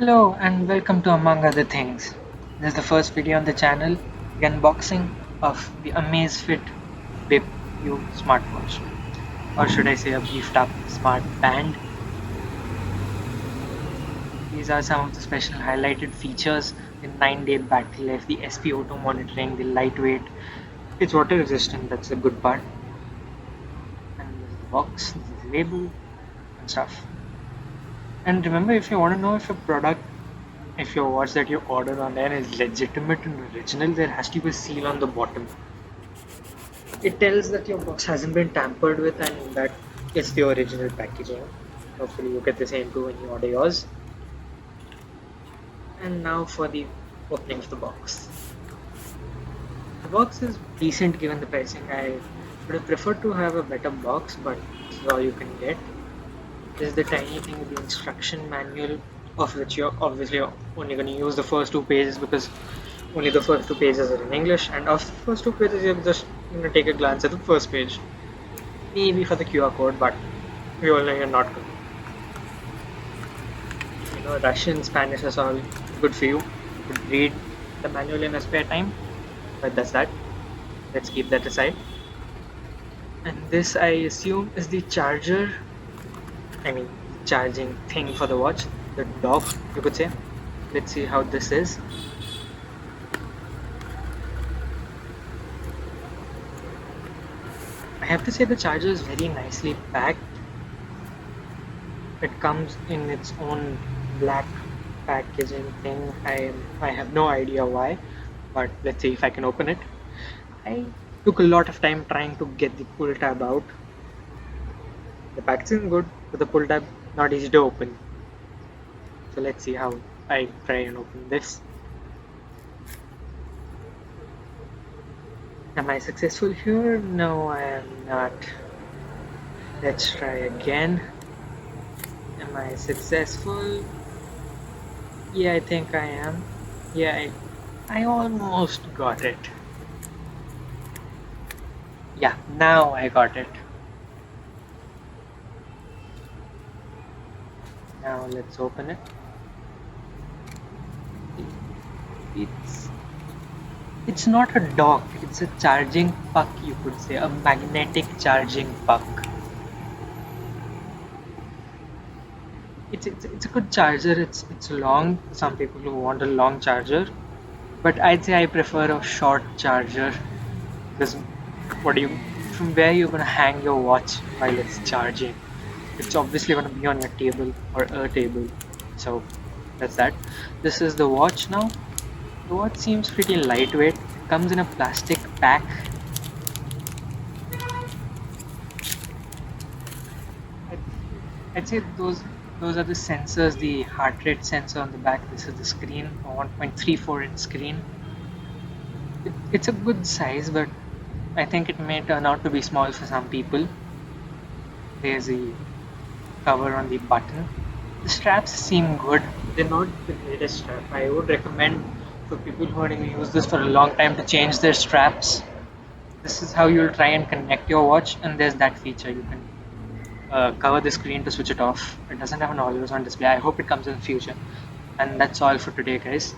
Hello and welcome to Among Other Things. This is the first video on the channel, the unboxing of the Amazfit Bip U smartwatch, or should I say a beefed up smart band. These are some of the special highlighted features: the 9-day battery life, the SP auto monitoring, the lightweight. It's water resistant, that's the good part. And this is the box, this is the label and stuff. And remember, if you want to know if your watch that you ordered online is legitimate and original, there has to be a seal on the bottom. It tells that your box hasn't been tampered with and that it's the original packaging. Hopefully you get the same too when you order yours. And now for the opening of the box. The box is decent given the pricing. I would have preferred to have a better box, but this is all you can get. This is the tiny thing with the instruction manual, of which you're obviously only going to use the first two pages because only the first two pages are in English, and of the first two pages you're just going to take a glance at the first page. Maybe for the QR code, but we all know you're not going to. Russian, Spanish is all good for you. You could read the manual in a spare time, but that's that. Let's keep that aside. And this, I assume, is the charger. I mean, charging thing for the watch, the dock, you could say. Let's see how this is. I have to say the charger is very nicely packed. It comes in its own black packaging thing. I have no idea why, but let's see if I can open it. I took a lot of time trying to get the pull tab out. The packaging is good, but the pull tab not easy to open. So let's see how I try and open this. Am I successful here? No, I am not. Let's try again. Am I successful? Yeah, I think I am. Yeah, I almost got it. Yeah, now I got it. Now let's open it. It's not a dock, it's a charging puck, you could say, a magnetic charging puck. It's a good charger. It's long. Some people who want a long charger, but I'd say I prefer a short charger because what do you from where you're gonna hang your watch while it's charging? It's obviously gonna be on your table or a table. So that's that. This is the watch now. The watch seems pretty lightweight. It comes in a plastic pack. I'd say those are the sensors, the heart rate sensor on the back. This is the screen, a 1.34 inch screen. It's a good size, but I think it may turn out to be small for some people. There's a cover on the button. The straps seem good. They're not the greatest strap. I would recommend for people who are going to use this for a long time to change their straps. This is how you'll try and connect your watch, and there's that feature. You can cover the screen to switch it off. It doesn't have an always on display. I hope it comes in the future. And that's all for today, guys.